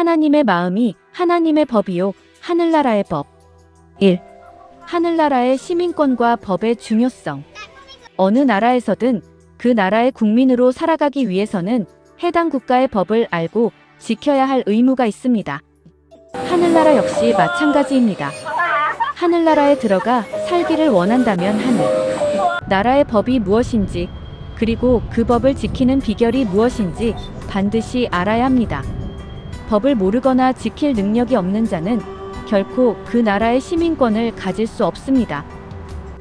하나님의 마음이 하나님의 법이요 하늘나라의 법. 1. 하늘나라의 시민권과 법의 중요성. 어느 나라에서든 그 나라의 국민으로 살아가기 위해서는 해당 국가의 법을 알고 지켜야 할 의무가 있습니다. 하늘나라 역시 마찬가지입니다. 하늘나라에 들어가 살기를 원한다면 나라의 법이 무엇인지, 그리고 그 법을 지키는 비결이 무엇인지 반드시 알아야 합니다. 법을 모르거나 지킬 능력이 없는 자는 결코 그 나라의 시민권을 가질 수 없습니다.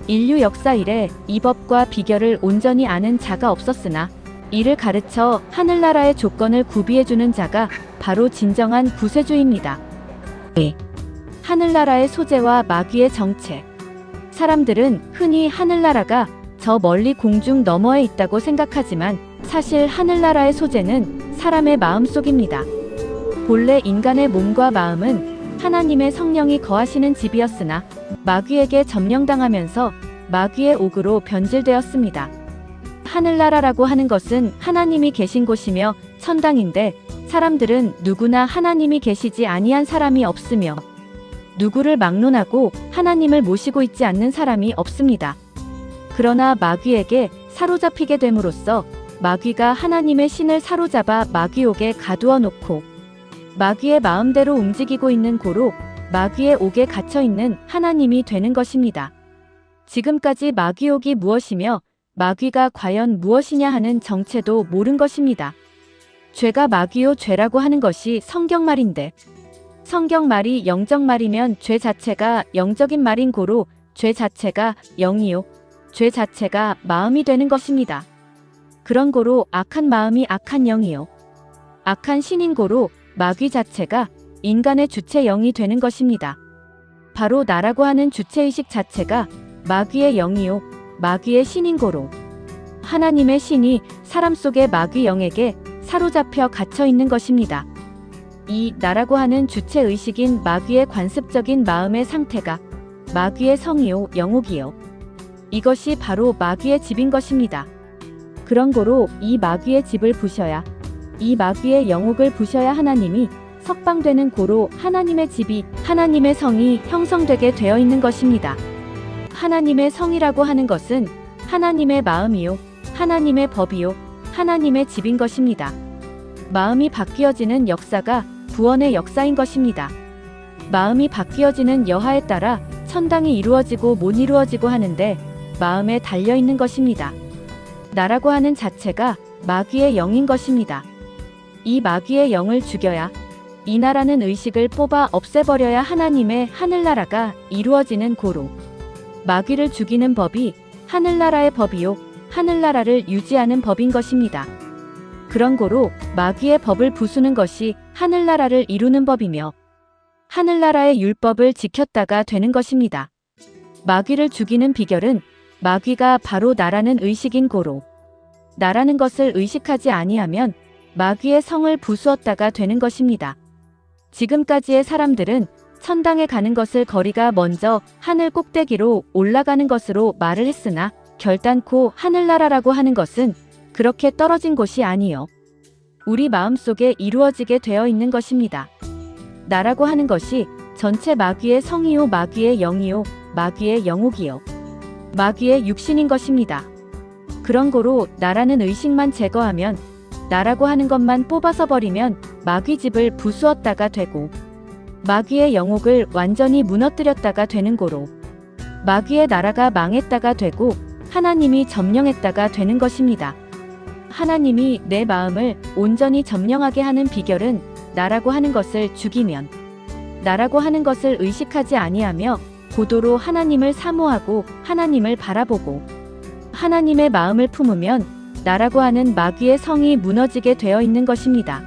인류 역사 이래 이 법과 비결을 온전히 아는 자가 없었으나 이를 가르쳐 하늘나라의 조건을 구비해주는 자가 바로 진정한 구세주입니다. 2. 하늘나라의 소재와 마귀의 정책. 사람들은 흔히 하늘나라가 저 멀리 공중 너머에 있다고 생각하지만 사실 하늘나라의 소재는 사람의 마음속입니다. 본래 인간의 몸과 마음은 하나님의 성령이 거하시는 집이었으나 마귀에게 점령당하면서 마귀의 옥으로 변질되었습니다. 하늘나라라고 하는 것은 하나님이 계신 곳이며 천당인데 사람들은 누구나 하나님이 계시지 아니한 사람이 없으며 누구를 막론하고 하나님을 모시고 있지 않는 사람이 없습니다. 그러나 마귀에게 사로잡히게 됨으로써 마귀가 하나님의 신을 사로잡아 마귀옥에 가두어 놓고 마귀의 마음대로 움직이고 있는 고로 마귀의 옥에 갇혀있는 하나님이 되는 것입니다. 지금까지 마귀옥이 무엇이며 마귀가 과연 무엇이냐 하는 정체도 모른 것입니다. 죄가 마귀요 죄라고 하는 것이 성경말인데 성경말이 영적말이면 죄 자체가 영적인 말인 고로 죄 자체가 영이요 죄 자체가 마음이 되는 것입니다. 그런 고로 악한 마음이 악한 영이요 악한 신인 고로 마귀 자체가 인간의 주체 영이 되는 것입니다. 바로 나라고 하는 주체의식 자체가 마귀의 영이요 마귀의 신인 고로 하나님의 신이 사람 속의 마귀 영에게 사로잡혀 갇혀 있는 것입니다. 이 나라고 하는 주체의식인 마귀의 관습적인 마음의 상태가 마귀의 성이요 영옥이요 이것이 바로 마귀의 집인 것입니다. 그런 고로 이 마귀의 집을 부셔야 이 마귀의 영옥을 부셔야 하나님이 석방되는 고로 하나님의 집이 하나님의 성이 형성되게 되어 있는 것입니다. 하나님의 성이라고 하는 것은 하나님의 마음이요 하나님의 법이요 하나님의 집인 것입니다. 마음이 바뀌어지는 역사가 구원의 역사인 것입니다. 마음이 바뀌어지는 여하에 따라 천당이 이루어지고 못 이루어지고 하는데 마음에 달려있는 것입니다. 나라고 하는 자체가 마귀의 영인 것입니다. 이 마귀의 영을 죽여야 이 나라는 의식을 뽑아 없애버려야 하나님의 하늘나라가 이루어지는 고로 마귀를 죽이는 법이 하늘나라의 법이요 하늘나라를 유지하는 법인 것입니다. 그런 고로 마귀의 법을 부수는 것이 하늘나라를 이루는 법이며 하늘나라의 율법을 지켰다가 되는 것입니다. 마귀를 죽이는 비결은 마귀가 바로 나라는 의식인 고로 나라는 것을 의식하지 아니하면 마귀의 성을 부수었다가 되는 것입니다. 지금까지의 사람들은 천당에 가는 것을 거리가 먼저 하늘 꼭대기로 올라가는 것으로 말을 했으나 결단코 하늘나라라고 하는 것은 그렇게 떨어진 곳이 아니요 우리 마음속에 이루어지게 되어 있는 것입니다. 나라고 하는 것이 전체 마귀의 성이요 마귀의 영이요 마귀의 영옥이요 마귀의 육신인 것입니다. 그런 고로 나라는 의식만 제거하면 나라고 하는 것만 뽑아서 버리면 마귀 집을 부수었다가 되고 마귀의 영옥을 완전히 무너뜨렸다가 되는 고로 마귀의 나라가 망했다가 되고 하나님이 점령했다가 되는 것입니다. 하나님이 내 마음을 온전히 점령하게 하는 비결은 나라고 하는 것을 죽이면 나라고 하는 것을 의식하지 아니하며 고도로 하나님을 사모하고 하나님을 바라보고 하나님의 마음을 품으면 나라고 하는 마귀의 성이 무너지게 되어 있는 것입니다.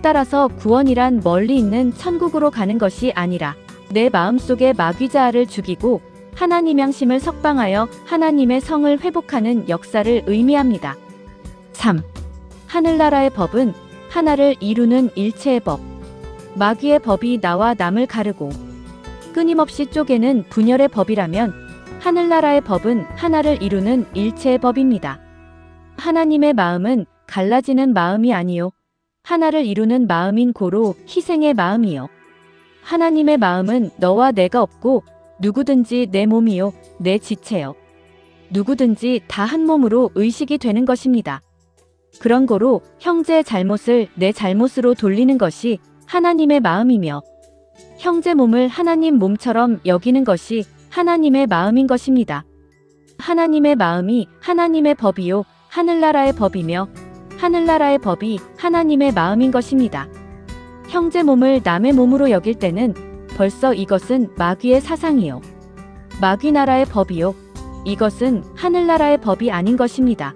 따라서 구원이란 멀리 있는 천국으로 가는 것이 아니라 내 마음속의 마귀자아를 죽이고 하나님 양심을 석방하여 하나님의 성을 회복하는 역사를 의미합니다. 3. 하늘나라의 법은 하나를 이루는 일체의 법. 마귀의 법이 나와 남을 가르고 끊임없이 쪼개는 분열의 법이라면 하늘나라의 법은 하나를 이루는 일체의 법입니다. 하나님의 마음은 갈라지는 마음이 아니요 하나를 이루는 마음인 고로 희생의 마음이요. 하나님의 마음은 너와 내가 없고 누구든지 내 몸이요 내 지체요. 누구든지 다 한 몸으로 의식이 되는 것입니다. 그런 고로 형제의 잘못을 내 잘못으로 돌리는 것이 하나님의 마음이며 형제 몸을 하나님 몸처럼 여기는 것이 하나님의 마음인 것입니다. 하나님의 마음이 하나님의 법이요 하늘나라의 법이며 하늘나라의 법이 하나님의 마음인 것입니다. 형제 몸을 남의 몸으로 여길 때는 벌써 이것은 마귀의 사상이요 마귀 나라의 법이요 이것은 하늘나라의 법이 아닌 것입니다.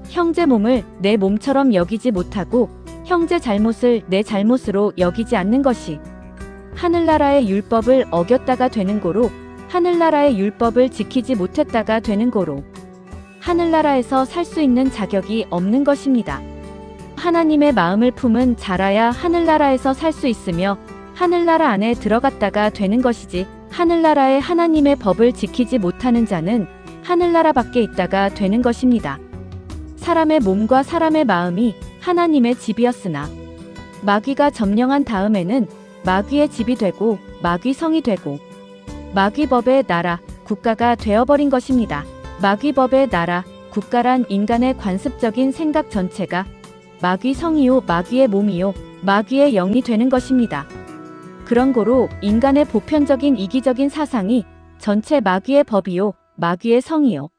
형제 몸을 내 몸처럼 여기지 못하고 형제 잘못을 내 잘못으로 여기지 않는 것이 하늘나라의 율법을 어겼다가 되는 고로 하늘나라의 율법을 지키지 못했다가 되는 고로 하늘나라에서 살 수 있는 자격이 없는 것입니다. 하나님의 마음을 품은 자라야 하늘나라에서 살 수 있으며 하늘나라 안에 들어갔다가 되는 것이지 하늘나라의 하나님의 법을 지키지 못하는 자는 하늘나라 밖에 있다가 되는 것입니다. 사람의 몸과 사람의 마음이 하나님의 집이었으나 마귀가 점령한 다음에는 마귀의 집이 되고 마귀 성이 되고 마귀법의 나라, 국가가 되어버린 것입니다. 마귀법의 나라, 국가란 인간의 관습적인 생각 전체가 마귀 성이요 마귀의 몸이요 마귀의 영이 되는 것입니다. 그런 고로 인간의 보편적인 이기적인 사상이 전체 마귀의 법이요 마귀의 성이요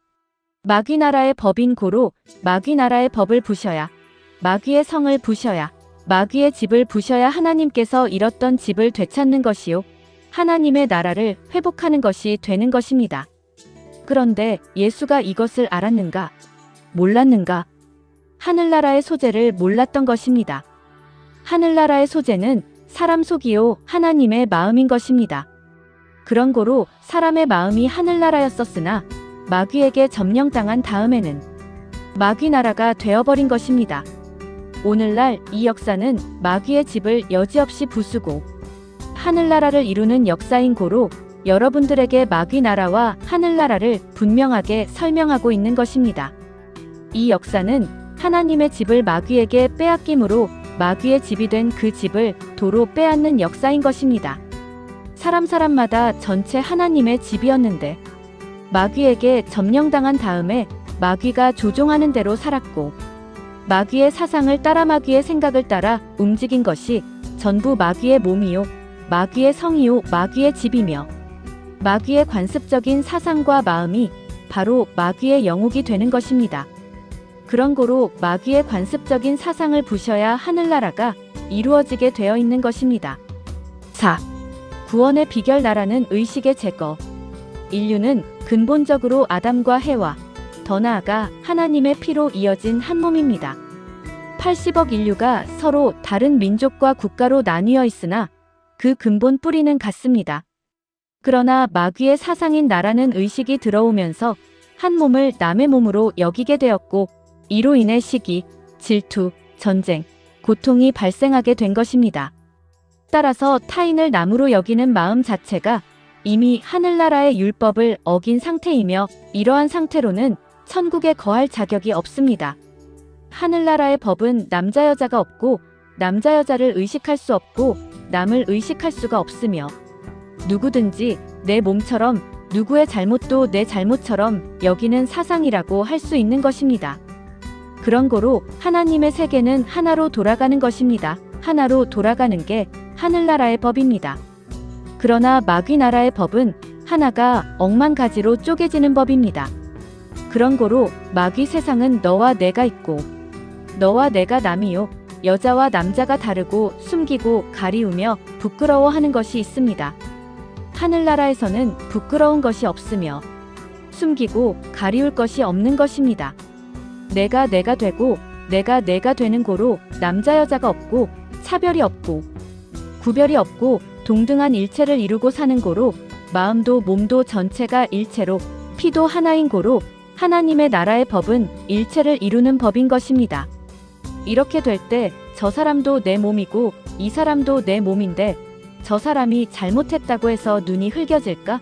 마귀 나라의 법인 고로 마귀 나라의 법을 부셔야 마귀의 성을 부셔야 마귀의 집을 부셔야 하나님께서 잃었던 집을 되찾는 것이요 하나님의 나라를 회복하는 것이 되는 것입니다. 그런데 예수가 이것을 알았는가? 몰랐는가? 하늘나라의 소재를 몰랐던 것입니다. 하늘나라의 소재는 사람 속이요 하나님의 마음인 것입니다. 그런 고로 사람의 마음이 하늘나라였었으나 마귀에게 점령당한 다음에는 마귀 나라가 되어버린 것입니다. 오늘날 이 역사는 마귀의 집을 여지없이 부수고 하늘나라를 이루는 역사인 고로 여러분들에게 마귀 나라와 하늘나라를 분명하게 설명하고 있는 것입니다. 이 역사는 하나님의 집을 마귀에게 빼앗김으로 마귀의 집이 된 그 집을 도로 빼앗는 역사인 것입니다. 사람마다 전체 하나님의 집이었는데 마귀에게 점령당한 다음에 마귀가 조종하는 대로 살았고 마귀의 사상을 따라 마귀의 생각을 따라 움직인 것이 전부 마귀의 몸이요 마귀의 성이요 마귀의 집이며 마귀의 관습적인 사상과 마음이 바로 마귀의 영옥이 되는 것입니다. 그런 고로 마귀의 관습적인 사상을 부셔야 하늘나라가 이루어지게 되어 있는 것입니다. 4. 구원의 비결 나라는 의식의 제거. 인류는 근본적으로 아담과 해와 더 나아가 하나님의 피로 이어진 한 몸입니다. 80억 인류가 서로 다른 민족과 국가로 나뉘어 있으나 그 근본 뿌리는 같습니다. 그러나 마귀의 사상인 나라는 의식이 들어오면서 한 몸을 남의 몸으로 여기게 되었고 이로 인해 시기, 질투, 전쟁, 고통이 발생하게 된 것입니다. 따라서 타인을 남으로 여기는 마음 자체가 이미 하늘나라의 율법을 어긴 상태이며 이러한 상태로는 천국에 거할 자격이 없습니다. 하늘나라의 법은 남자 여자가 없고 남자 여자를 의식할 수 없고 남을 의식할 수가 없으며 누구든지 내 몸처럼 누구의 잘못도 내 잘못처럼 여기는 사상이라고 할 수 있는 것입니다. 그런 고로 하나님의 세계는 하나로 돌아가는 것입니다. 하나로 돌아가는 게 하늘나라의 법입니다. 그러나 마귀 나라의 법은 하나가 억만 가지로 쪼개지는 법입니다. 그런 고로 마귀 세상은 너와 내가 있고 너와 내가 남이요 여자와 남자가 다르고 숨기고 가리우며 부끄러워하는 것이 있습니다. 하늘나라에서는 부끄러운 것이 없으며 숨기고 가리울 것이 없는 것입니다. 내가 되고 내가 되는 고로 남자 여자가 없고 차별이 없고 구별이 없고 동등한 일체를 이루고 사는 고로 마음도 몸도 전체가 일체로 피도 하나인 고로 하나님의 나라의 법은 일체를 이루는 법인 것입니다. 이렇게 될 때 저 사람도 내 몸이고 이 사람도 내 몸인데 저 사람이 잘못했다고 해서 눈이 흘겨질까?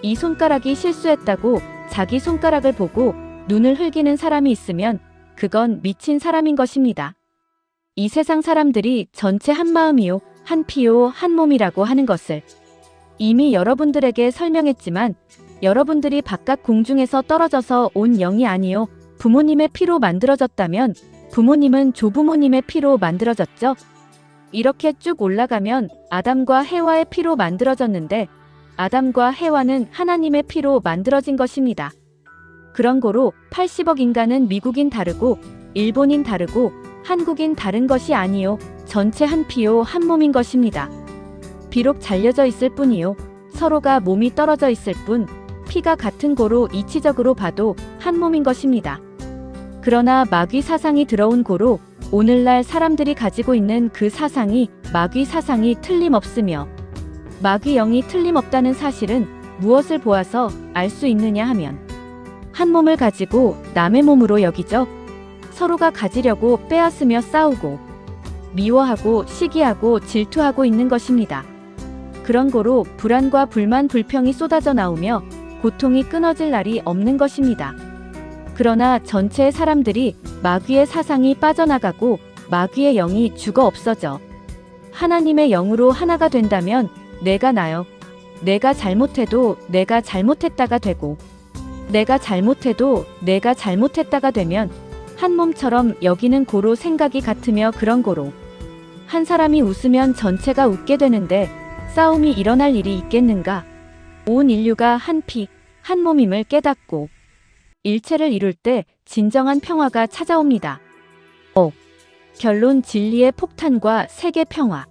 이 손가락이 실수했다고 자기 손가락을 보고 눈을 흘기는 사람이 있으면 그건 미친 사람인 것입니다. 이 세상 사람들이 전체 한 마음이요, 한 피요, 한 몸이라고 하는 것을 이미 여러분들에게 설명했지만 여러분들이 바깥 공중에서 떨어져서 온 영이 아니요 부모님의 피로 만들어졌다면 부모님은 조부모님의 피로 만들어졌죠. 이렇게 쭉 올라가면 아담과 해와의 피로 만들어졌는데 아담과 해와는 하나님의 피로 만들어진 것입니다. 그런 고로 80억 인간은 미국인 다르고 일본인 다르고 한국인 다른 것이 아니요 전체 한 피요 한 몸인 것입니다. 비록 잘려져 있을 뿐이요 서로가 몸이 떨어져 있을 뿐 피가 같은 고로 이치적으로 봐도 한 몸인 것입니다. 그러나 마귀 사상이 들어온 고로 오늘날 사람들이 가지고 있는 그 사상이 마귀 사상이 틀림없으며 마귀 영이 틀림없다는 사실은 무엇을 보아서 알 수 있느냐 하면 한 몸을 가지고 남의 몸으로 여기죠. 서로가 가지려고 빼앗으며 싸우고 미워하고 시기하고 질투하고 있는 것입니다. 그런 고로 불안과 불만 불평이 쏟아져 나오며 고통이 끊어질 날이 없는 것입니다. 그러나 전체의 사람들이 마귀의 사상이 빠져나가고 마귀의 영이 죽어 없어져 하나님의 영으로 하나가 된다면 내가 나요. 내가 잘못해도 내가 잘못했다가 되고 내가 잘못해도 내가 잘못했다가 되면 한 몸처럼 여기는 고로 생각이 같으며 그런 고로 한 사람이 웃으면 전체가 웃게 되는데 싸움이 일어날 일이 있겠는가? 온 인류가 한 피, 한 몸임을 깨닫고 일체를 이룰 때 진정한 평화가 찾아옵니다. 결론 진리의 폭탄과 세계 평화.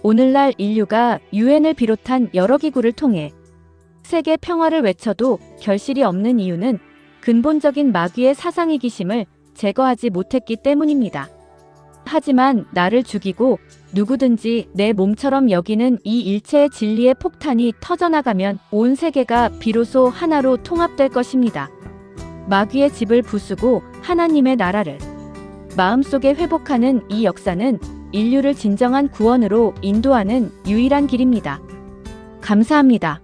오늘날 인류가 유엔을 비롯한 여러 기구를 통해 세계 평화를 외쳐도 결실이 없는 이유는 근본적인 마귀의 사상이기심을 제거하지 못했기 때문입니다. 하지만 나를 죽이고 누구든지 내 몸처럼 여기는 이 일체의 진리의 폭탄이 터져나가면 온 세계가 비로소 하나로 통합될 것입니다. 마귀의 집을 부수고 하나님의 나라를 마음속에 회복하는 이 역사는 인류를 진정한 구원으로 인도하는 유일한 길입니다. 감사합니다.